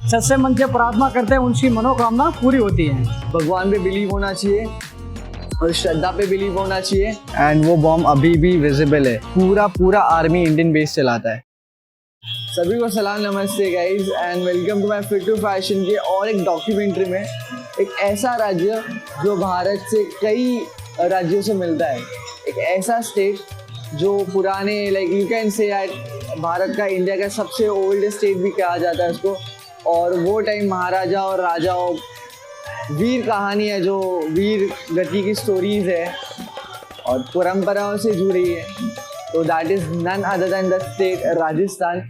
सच्चे मन से प्रार्थना करते हैं, उनकी मनोकामना पूरी होती है। भगवान पे बिलीव होना चाहिए और श्रद्धा पे बिलीव होना चाहिए। एंड वो बॉम्ब अभी भी विजिबल है। पूरा आर्मी इंडियन बेस चलाता है। सभी को सलाम, नमस्ते guys and welcome to my fit to fashion के और एक डॉक्यूमेंट्री में। एक ऐसा राज्य जो भारत से कई राज्यों से मिलता है, एक ऐसा स्टेट जो पुराने like you can say Bharat का, इंडिया का सबसे ओल्ड स्टेट भी कहा जाता है उसको। और वो टाइम महाराजा और राजाओं, वीर कहानी है, जो वीर गति की स्टोरीज है और परंपराओं से जुड़ी है। तो that is none other than the state Rajasthan.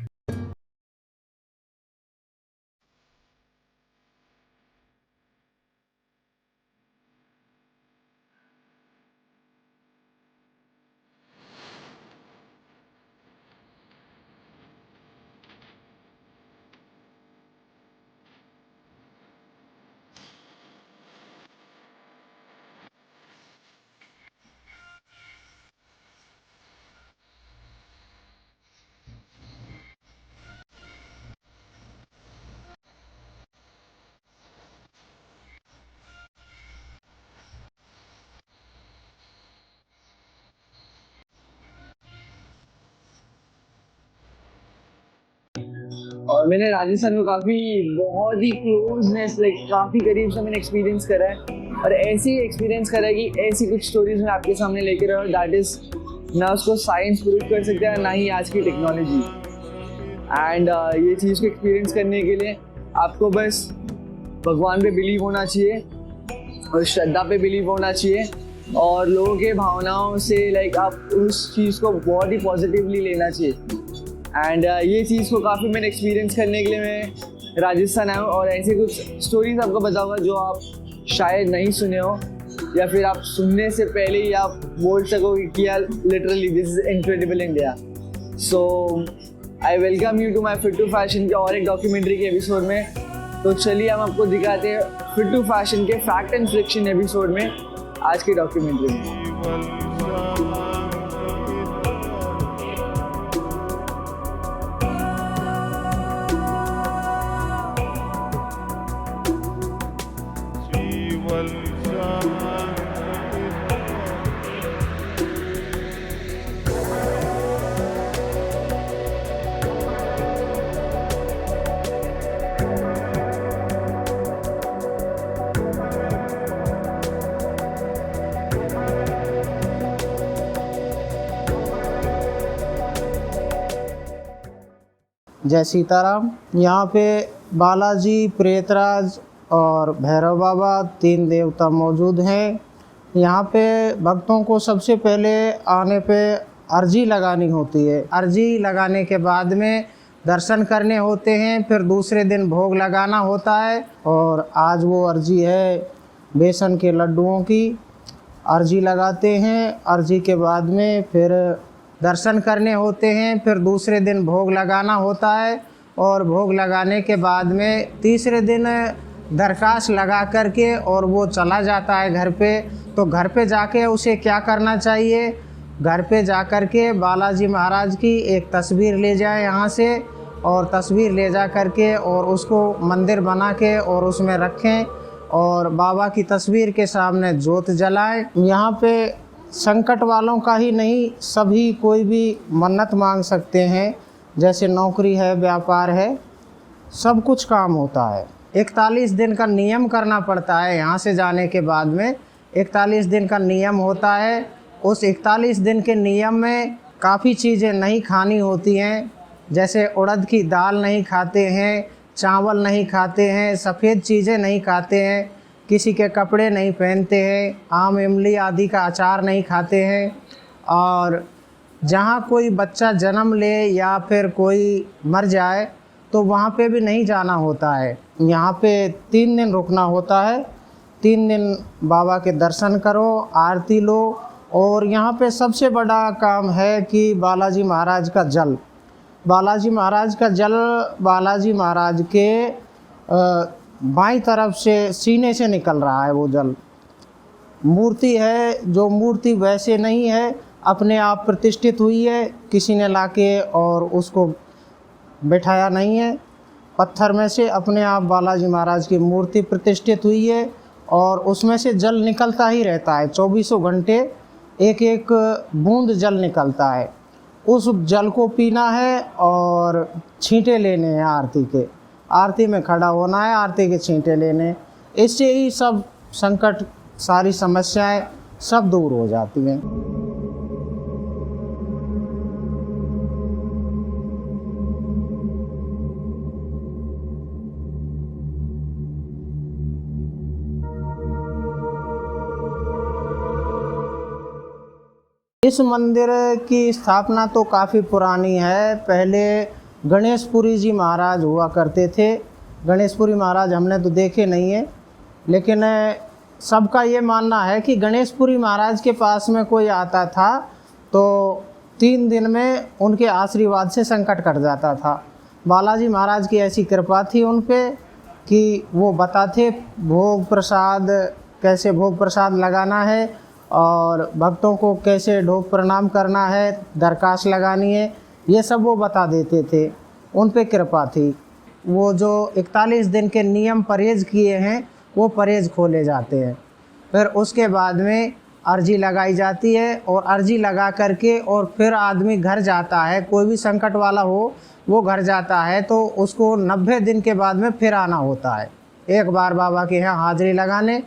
और मैंने राजस्थान को बहुत ही क्लोजनेस, लाइक काफ़ी करीब से मैंने एक्सपीरियंस करा है। और ऐसे ही एक्सपीरियंस करा है कि ऐसी कुछ स्टोरीज मैं आपके सामने लेकर आया हूँ। दैट इज़ ना उसको साइंस प्रूव कर सकता है, ना ही आज की टेक्नोलॉजी। एंड ये चीज़ को एक्सपीरियंस करने के लिए आपको बस भगवान पे बिलीव होना चाहिए और श्रद्धा पे बिलीव होना चाहिए और लोगों के भावनाओं से लाइक आप उस चीज़ को बहुत ही पॉजिटिवली लेना चाहिए। एंड ये चीज़ को काफ़ी मैंने एक्सपीरियंस करने के लिए मैं राजस्थान आया हूँ। और ऐसे कुछ स्टोरीज आपको बताऊंगा जो आप शायद नहीं सुने हो, या फिर आप सुनने से पहले ही आप बोल सको कि यार literally this is incredible India. So I welcome you to my fit to fashion के और एक डॉक्यूमेंट्री के एपिसोड में। तो चलिए हम आपको दिखाते हैं फिट टू फैशन के फैक्ट एंड फ्रिक्शन एपिसोड में, आज की डॉक्यूमेंट्री में। जय सीताराम। यहाँ पे बालाजी, प्रेतराज और भैरव बाबा, 3 देवता मौजूद हैं। यहाँ पे भक्तों को सबसे पहले आने पे अर्जी लगानी होती है। अर्जी लगाने के बाद में दर्शन करने होते हैं, फिर दूसरे दिन भोग लगाना होता है। और आज वो अर्जी है बेसन के लड्डुओं की। अर्जी लगाते हैं, अर्जी के बाद में फिर दर्शन करने होते हैं, फिर दूसरे दिन भोग लगाना होता है। और भोग लगाने के बाद में तीसरे दिन दरखास्त लगा करके और वो चला जाता है घर पे। तो घर पे जाके उसे क्या करना चाहिए, घर पे जा कर के बालाजी महाराज की एक तस्वीर ले जाए यहाँ से, और तस्वीर ले जा करके और उसको मंदिर बना के और उसमें रखें और बाबा की तस्वीर के सामने जोत जलाएं। यहाँ पे संकट वालों का ही नहीं, सभी कोई भी मन्नत मांग सकते हैं। जैसे नौकरी है, व्यापार है, सब कुछ काम होता है। 41 दिन का नियम करना पड़ता है। यहाँ से जाने के बाद में 41 दिन का नियम होता है। उस 41 दिन के नियम में काफ़ी चीज़ें नहीं खानी होती हैं। जैसे उड़द की दाल नहीं खाते हैं, चावल नहीं खाते हैं, सफ़ेद चीज़ें नहीं खाते हैं, किसी के कपड़े नहीं पहनते हैं, आम इमली आदि का अचार नहीं खाते हैं। और जहाँ कोई बच्चा जन्म ले या फिर कोई मर जाए तो वहाँ पे भी नहीं जाना होता है। यहाँ पे 3 दिन रुकना होता है। 3 दिन बाबा के दर्शन करो, आरती लो। और यहाँ पे सबसे बड़ा काम है कि बालाजी महाराज का जल, बालाजी महाराज का जल बालाजी महाराज के बाईं तरफ से सीने से निकल रहा है। वो जल मूर्ति है, जो मूर्ति वैसे नहीं है, अपने आप प्रतिष्ठित हुई है, किसी ने लाके और उसको बैठाया नहीं है। पत्थर में से अपने आप बालाजी महाराज की मूर्ति प्रतिष्ठित हुई है और उसमें से जल निकलता ही रहता है। 24 घंटे एक एक बूंद जल निकलता है। उस जल को पीना है और छींटे लेने हैं आरती के। आरती में खड़ा होना है, आरती के छींटे लेने। इससे ही सब संकट, सारी समस्याएं सब दूर हो जाती हैं। इस मंदिर की स्थापना तो काफ़ी पुरानी है। पहले गणेशपुरी जी महाराज हुआ करते थे। गणेशपुरी महाराज हमने तो देखे नहीं है, लेकिन सबका ये मानना है कि गणेशपुरी महाराज के पास में कोई आता था तो 3 दिन में उनके आशीर्वाद से संकट कट जाता था। बालाजी महाराज की ऐसी कृपा थी उन पे कि वो बताते भोग प्रसाद, कैसे भोग प्रसाद लगाना है और भक्तों को कैसे ढोक प्रणाम करना है, दरखास्त लगानी है, ये सब वो बता देते थे। उन पे कृपा थी। वो जो 41 दिन के नियम परहेज़ किए हैं वो परहेज़ खोले जाते हैं। फिर उसके बाद में अर्जी लगाई जाती है और अर्जी लगा करके और फिर आदमी घर जाता है। कोई भी संकट वाला हो वो घर जाता है तो उसको 90 दिन के बाद में फिर आना होता है एक बार बाबा के यहाँ हाज़िरी लगाने।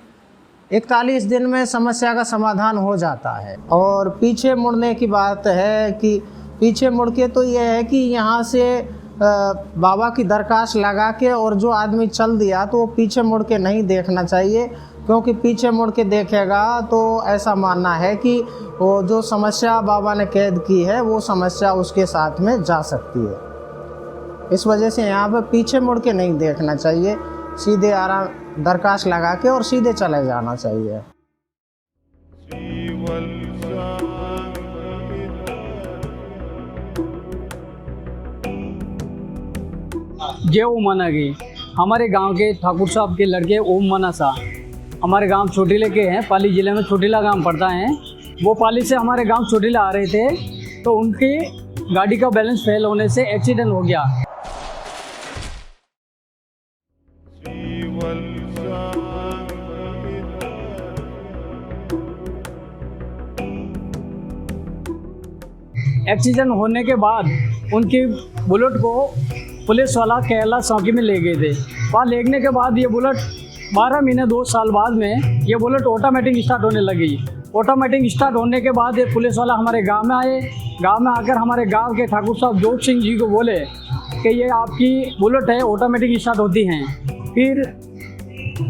41 दिन में समस्या का समाधान हो जाता है। और पीछे मुड़ने की बात है कि पीछे मुड़ के तो ये है कि यहाँ से बाबा की दरखास्त लगा के और जो आदमी चल दिया तो वो पीछे मुड़ के नहीं देखना चाहिए, क्योंकि पीछे मुड़ के देखेगा तो ऐसा मानना है कि वो जो समस्या बाबा ने कैद की है वो समस्या उसके साथ में जा सकती है। इस वजह से यहाँ पर पीछे मुड़ के नहीं देखना चाहिए, सीधे आराम दरखास्त लगा के और सीधे चले जाना चाहिए। जय ओम मना की हमारे गांव के ठाकुर साहब के लड़के ओम मना शाह हमारे गांव चोटीले के हैं। पाली ज़िले में चोटीला गांव पड़ता है। वो पाली से हमारे गांव चोटीला आ रहे थे तो उनकी गाड़ी का बैलेंस फेल होने से एक्सीडेंट हो गया। एक्सीडेंट होने के बाद उनकी बुलेट को पुलिस वाला केरला चौकी में ले गए थे। वहाँ लेने के बाद ये बुलेट 12 महीने 2 साल बाद में ये बुलेट ऑटोमेटिक स्टार्ट होने लगी। ऑटोमेटिक स्टार्ट होने के बाद ये पुलिस वाला हमारे गांव में आए। गांव में आकर हमारे गांव के ठाकुर साहब जोग सिंह जी को बोले कि ये आपकी बुलेट है, ऑटोमेटिक स्टार्ट होती हैं। फिर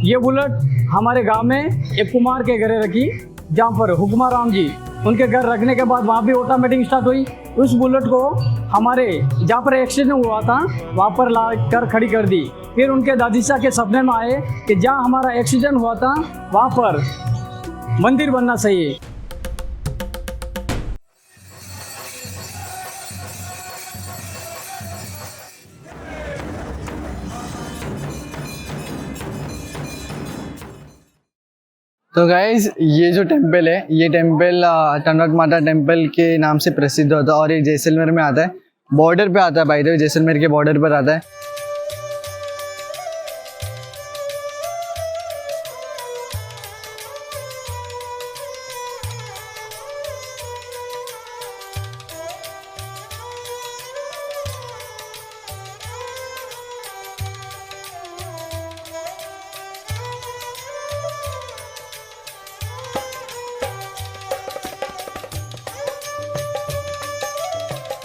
ये बुलेट हमारे गांव में एक कुमार के घरे रखी, जहाँ पर हुक्मा राम जी उनके घर रखने के बाद वहाँ भी ऑटोमेटिक स्टार्ट हुई। उस बुलेट को हमारे जहाँ पर एक्सीडेंट हुआ था वहाँ पर ला कर खड़ी कर दी। फिर उनके दादी साहब के सपने में आए कि जहाँ हमारा एक्सीडेंट हुआ था वहाँ पर मंदिर बनना चाहिए। तो गाइज ये जो टेम्पल है, ये टेम्पल टनक माता टेम्पल के नाम से प्रसिद्ध होता है और ये जैसलमेर में आता है, बॉर्डर पे आता है। बाय द वे जैसलमेर के बॉर्डर पर आता है।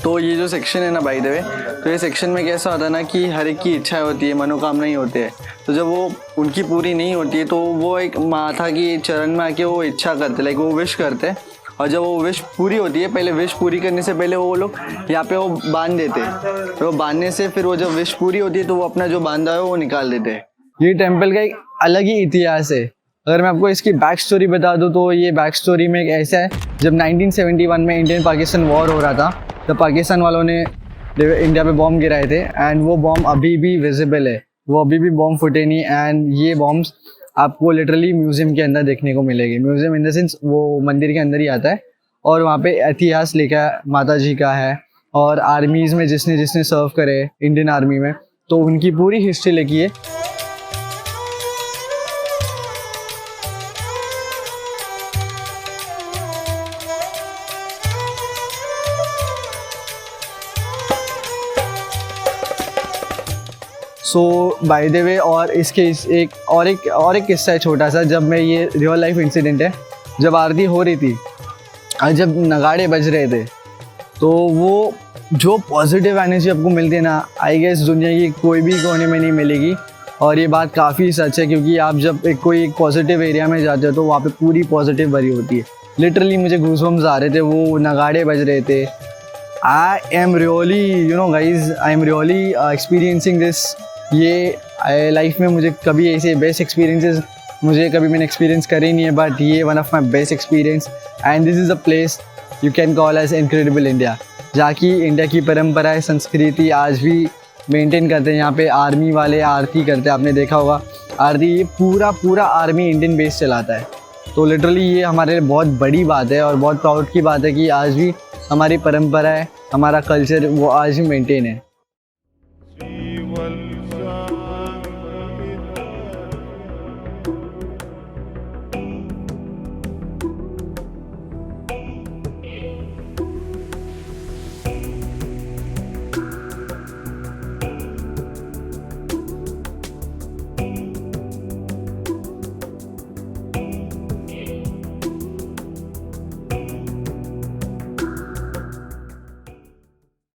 तो ये जो सेक्शन है ना बाय द वे, तो ये सेक्शन में कैसा होता है ना कि हर एक की इच्छा होती है, मनोकामना ही होती है। तो जब वो उनकी पूरी नहीं होती है तो वो एक माता की चरण में आके वो इच्छा करते, लाइक वो विश करते। और जब वो विश पूरी होती है, पहले विश पूरी करने से पहले वो लोग यहाँ पे वो बांध देते। तो वो बांधने से फिर वो जब विश पूरी होती है तो वो अपना जो बांधा है वो निकाल देते हैं। ये टेम्पल का एक अलग ही इतिहास है। अगर मैं आपको इसकी बैक स्टोरी बता दूँ तो ये बैक स्टोरी में एक ऐसा है, जब 1971 में इंडियन पाकिस्तान वॉर हो रहा था तो पाकिस्तान वालों ने इंडिया पे बॉम्ब गिराए थे एंड वो बॉम्ब अभी भी विजिबल है, वो अभी भी बॉम्ब फुटे नहीं। एंड ये बॉम्ब्स आपको लिटरली म्यूजियम के अंदर देखने को मिलेगी। म्यूजियम इन द सेंस वो मंदिर के अंदर ही आता है और वहाँ पे इतिहास लिखा है माता जी का है और आर्मीज़ में जिसने सर्व करे इंडियन आर्मी में तो उनकी पूरी हिस्ट्री लिखी है। सो बाय द वे, और इसके एक किस्सा है छोटा सा। जब मैं, ये रियल लाइफ इंसिडेंट है, जब आरती हो रही थी और जब नगाड़े बज रहे थे, तो वो जो पॉजिटिव एनर्जी आपको मिलती है ना, आई गेस दुनिया की कोई भी कोने में नहीं मिलेगी। और ये बात काफ़ी सच है, क्योंकि आप जब कोई पॉजिटिव एरिया में जाते हो तो वहाँ पे पूरी पॉजिटिव भरी होती है। लिटरली मुझे गूज़बम्स आ रहे थे, वो नगाड़े बज रहे थे। I am really, you know guys, I am really experiencing this. ये लाइफ में मुझे कभी ऐसे बेस्ट एक्सपीरियंसेस मुझे कभी मैंने एक्सपीरियंस करे ही नहीं है, बट ये one of my best experience. And this is a place you can call as incredible India, जहाँ की इंडिया की परंपराएं, संस्कृति आज भी मेंटेन करते हैं। यहाँ पे आर्मी वाले आरती करते हैं, आपने देखा होगा आरती। ये पूरा आर्मी इंडियन बेस चलाता है। तो लिटरली ये हमारे लिए बहुत बड़ी बात है और बहुत प्राउड की बात है कि आज भी हमारी परंपरा है, हमारा कल्चर वो आज भी मेंटेन है।